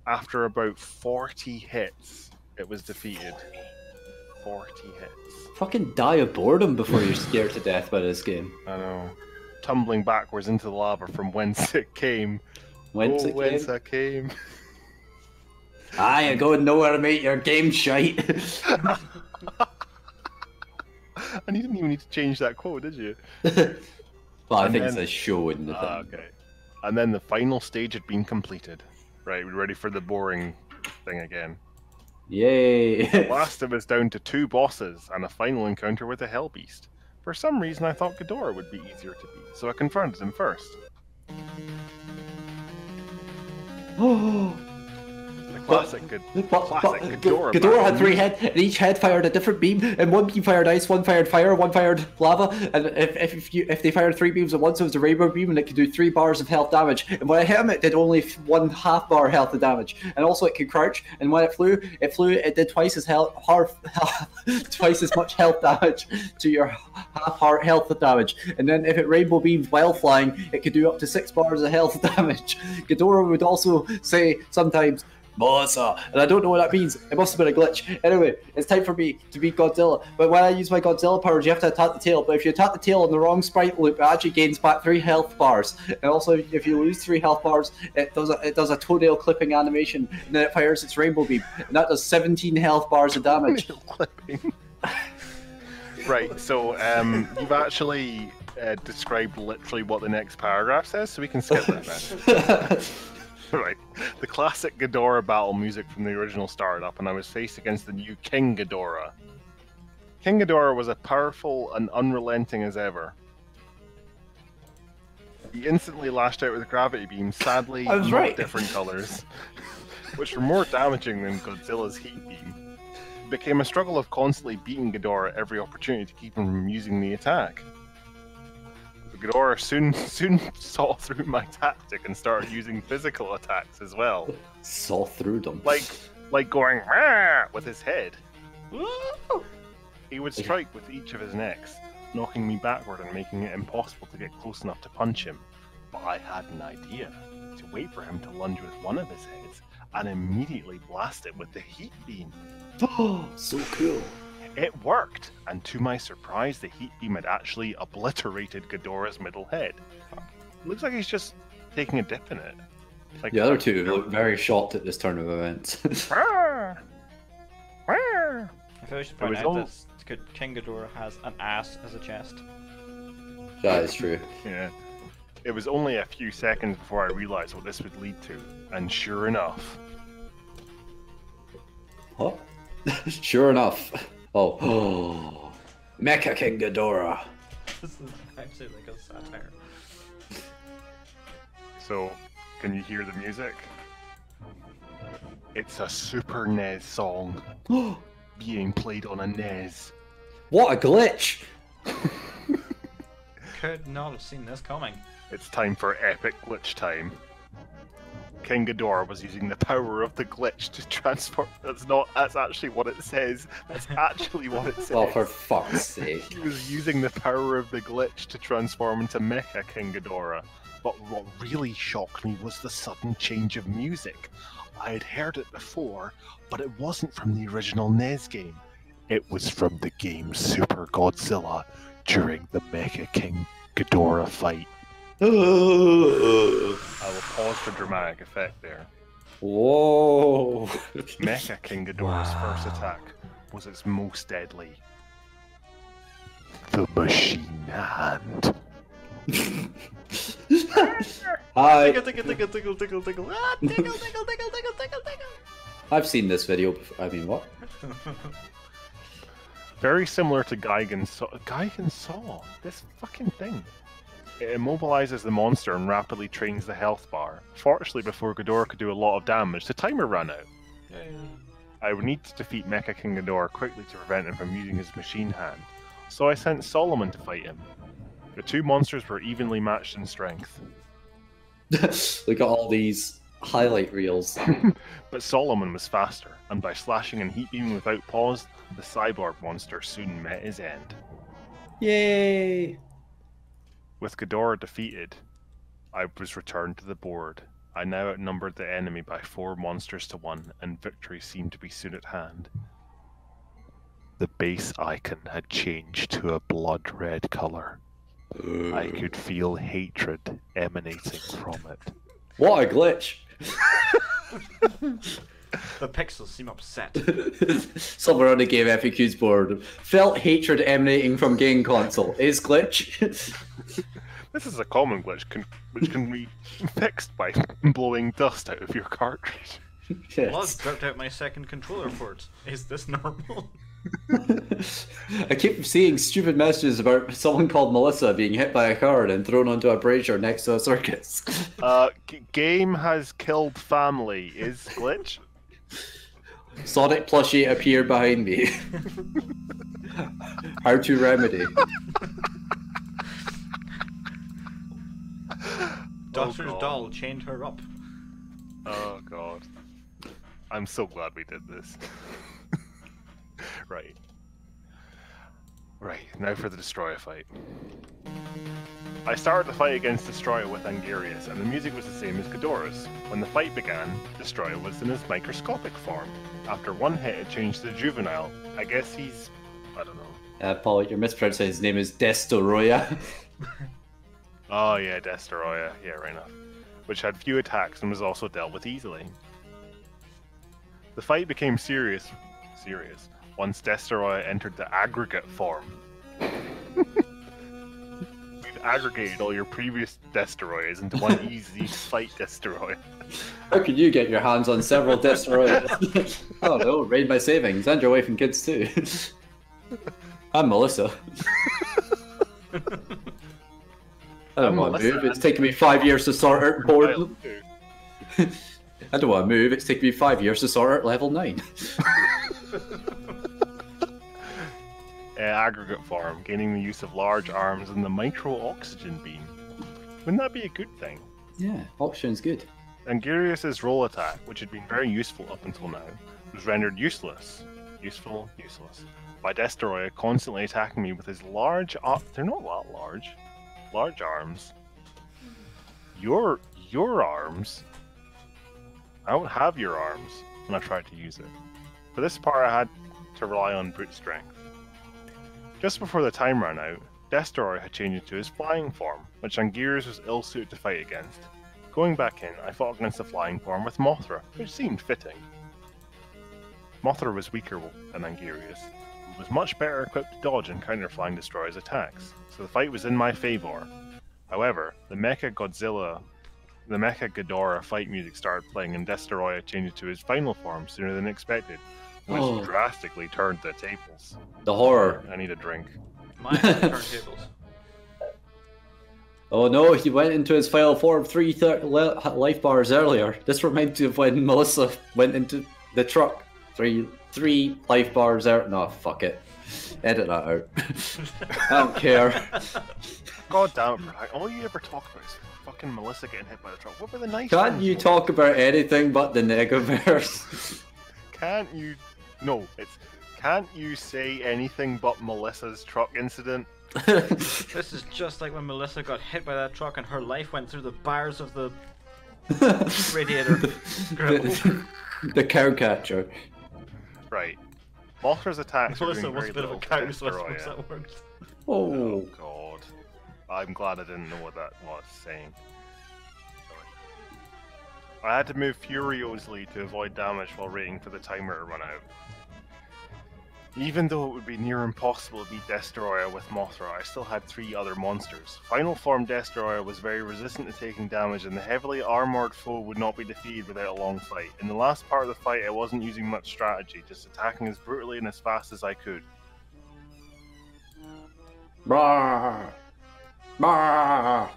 After about 40 hits, it was defeated. 40 hits. Fucking die of boredom before you're scared to death by this game. I know. Tumbling backwards into the lava from whence it came. Whence I came. Aye, I go and know how to make your game shite. And you didn't even need to change that quote, did you? Well, I And think then- it's a show in the thing. Okay. And then the final stage had been completed. Right, we're ready for the boring thing again. Yay! Last of us down to 2 bosses and a final encounter with the Hell Beast. For some reason I thought Ghidorah would be easier to beat, so I confronted him first. Oh, The classic Ghidorah Ghidorah battle. had 3 heads, and each head fired a different beam, and one beam fired ice, one fired fire, one fired lava, and if they fired 3 beams at once, it was a rainbow beam, and it could do 3 bars of health damage. And when I hit him, it did only 1/2 bar health of damage, and also it could crouch. And when it flew, it did twice as twice as much health damage to your half heart health of damage. And then if it rainbow beamed while flying, it could do up to 6 bars of health damage. Ghidorah would also say sometimes, Bossa, and I don't know what that means. It must have been a glitch. Anyway, it's time for me to beat Godzilla. But when I use my Godzilla powers, you have to attack the tail. But if you attack the tail on the wrong sprite loop, it actually gains back 3 health bars. And also, if you lose 3 health bars, it does a toenail clipping animation, and then it fires its rainbow beam, and that does 17 health bars of damage. Clipping. Right, so you've actually described literally what the next paragraph says, so we can skip that then. Right. The classic Ghidorah battle music from the original started up, and I was faced against the new King Ghidorah. King Ghidorah was as powerful and unrelenting as ever. He instantly lashed out with gravity beams, sadly I was not right. different colours, which were more damaging than Godzilla's heat beam. It became a struggle of constantly beating Ghidorah at every opportunity to keep him from using the attack. Ghidorah soon saw through my tactic and started using physical attacks as well, Saw through them. like going "Rah!" with his head. He would strike with each of his necks, knocking me backward and making it impossible to get close enough to punch him. But I had an idea: to wait for him to lunge with one of his heads and immediately blast it with the heat beam. Oh, so cool. It worked, and to my surprise, the heat beam had actually obliterated Ghidorah's middle head. Looks like he's just taking a dip in it. Like The other two look very shocked at this turn of events. "Rah! Rah!" I feel we should It point was out all- that King Ghidorah has an ass as a chest. That is true. Yeah. It was only a few seconds before I realized what this would lead to, and sure enough, What? Sure enough. Oh. Mecha King Ghidorah. This is actually like a satire. so can you hear the music? It's a Super NES song being played on a NES. What a glitch! Could not have seen this coming. It's time for epic glitch time. King Ghidorah was using the power of the glitch to transform. That's actually what it says. That's actually what it says. Well, for fuck's sake. He was using the power of the glitch to transform into Mecha King Ghidorah. But what really shocked me was the sudden change of music. I had heard it before, but it wasn't from the original NES game. It was from the game Super Godzilla during the Mecha King Ghidorah fight. I will pause for dramatic effect there. Whoa. Mecha King Ghidorah's first attack was its most deadly. The machine hand. Hi. Tickle. Ah, tickle. I've seen this video before. I mean, what? Very similar to Gigan's Saw. This fucking thing. It immobilizes the monster and rapidly trains the health bar. Fortunately, before Ghidorah could do a lot of damage, the timer ran out. I would need to defeat Mecha King Ghidorah quickly to prevent him from using his machine hand, so I sent Solomon to fight him. The two monsters were evenly matched in strength. Look at all these Highlight reels. But Solomon was faster, and by slashing and heat beaming without pause, the cyborg monster soon met his end. Yay! With Ghidorah defeated, I was returned to the board. I now outnumbered the enemy by 4 monsters to 1, and victory seemed to be soon at hand. The base icon had changed to a blood-red color. I could feel hatred emanating from it. What a glitch! The pixels seem upset. Somewhere on the Game FAQs board. Felt hatred emanating from game console. Is glitch? This is a common glitch which can be fixed by blowing dust out of your cartridge. Yes. Blood dripped out my second controller port. Is this normal? I keep seeing stupid messages about someone called Melissa being hit by a car and thrown onto a brazier next to a circus. Game has killed family is glitch. Sonic plushie appeared behind me. How to remedy? Doctor's doll chained her up. Oh god. I'm so glad we did this. Right. Right, now for the Destroyer fight. I started the fight against Destroyer with Angarius, and the music was the same as Ghidorah's. When the fight began, Destroyer was in his microscopic form. After one hit, it changed to Juvenile. I guess he's... I don't know. Paul, you're mispronouncing his name is Destoroyah. Oh yeah, Destoroyah. Yeah, right enough. Which had few attacks and was also dealt with easily. The fight became serious once Destoroyah entered the aggregate form. We've aggregated all your previous Destoroyahs into one easy fight Destoroyah. How could you get your hands on several Destoroyahs? Oh no, raid my savings and your wife and kids too. I'm Melissa. I don't want to move. It's taken me 5 years to sort out boredom. I don't want to move. It's taken me 5 years to sort out level 9. Aggregate form, gaining the use of large arms and the micro-oxygen beam. Wouldn't that be a good thing? Yeah, oxygen's good. Angarius' roll attack, which had been very useful up until now, was rendered useless. Useless. By Destoroyah constantly attacking me with his large... they're not that large. Large arms. Your arms? I don't have your arms when I tried to use it. For this part I had to rely on brute strength. Just before the time ran out, Destoroyah had changed into his flying form, which Angarius was ill-suited to fight against. Going back in, I fought against the flying form with Mothra, which seemed fitting. Mothra was weaker than Angarius, but was much better equipped to dodge and counter flying Destroyer's attacks, so the fight was in my favour. However, the Mecha Ghidorah fight music started playing and Destoroyah changed to his final form sooner than expected, which drastically turned the tables. The horror. I need a drink. Mine turntables. Oh no, he went into his final form 3 life bars earlier. This reminds me of when Melissa went into the truck. Three life bars earlier. No, fuck it. Edit that out. I don't care. God damn it, Brian. All you ever talk about is fucking Melissa getting hit by the truck. What were the nice Can't ones? you talk about anything but the Negaverse? Can't you... No, it's... Can't you say anything but Melissa's truck incident? This is just like when Melissa got hit by that truck and her life went through the bars of the radiator grill. The cow catcher. Right. Mothra's attacks were Melissa doing was very a bit of a little cow, to so I suppose Destoroyah. that worked. Oh. God. I'm glad I didn't know what that was saying. Sorry. I had to move furiously to avoid damage while waiting for the timer to run out. Even though it would be near impossible to beat Destoroyah with Mothra, I still had 3 other monsters. Final form Destoroyah was very resistant to taking damage, and the heavily armored foe would not be defeated without a long fight. In the last part of the fight, I wasn't using much strategy, just attacking as brutally and as fast as I could. Brrr. Brrr.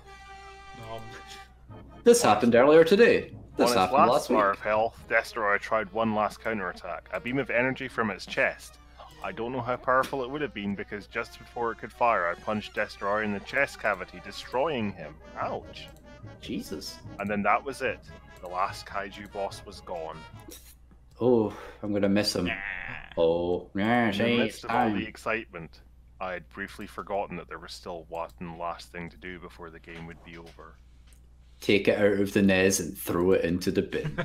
This happened earlier today. This On its happened last last week. bar of health, Destoroyah tried one last counterattack, a beam of energy from its chest. I don't know how powerful it would have been because just before it could fire, I punched Destoroyah in the chest cavity, destroying him. Ouch. Jesus. And then that was it. The last kaiju boss was gone. Oh, I'm gonna miss him. Oh, yeah, In the midst of all the time. excitement, I had briefly forgotten that there was still one last thing to do before the game would be over. Take it out of the NES and throw it into the bin.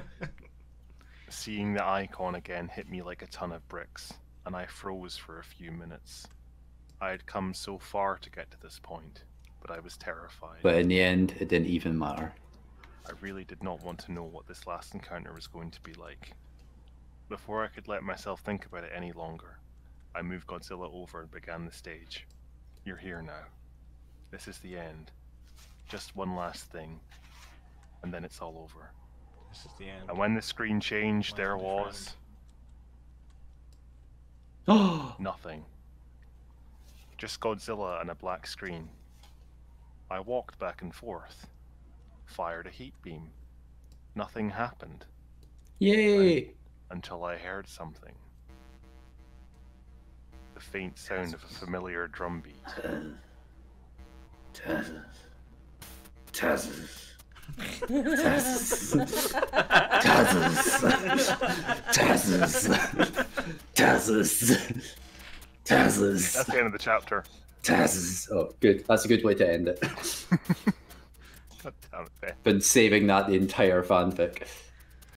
Seeing the icon again hit me like a ton of bricks, and I froze for a few minutes. I had come so far to get to this point, but I was terrified. But in the end, it didn't even matter. I really did not want to know what this last encounter was going to be like. Before I could let myself think about it any longer, I moved Godzilla over and began the stage. You're here now. This is the end. Just one last thing, and then it's all over. This is the end. And when the screen changed, there was Oh, nothing. Just Godzilla and a black screen. I walked back and forth, fired a heat beam. Nothing happened yay! until I heard something. The faint sound of a familiar drum beat. That's the end of the chapter. Oh, good. That's a good way to end it. God damn it, Ben. Been saving that the entire fanfic.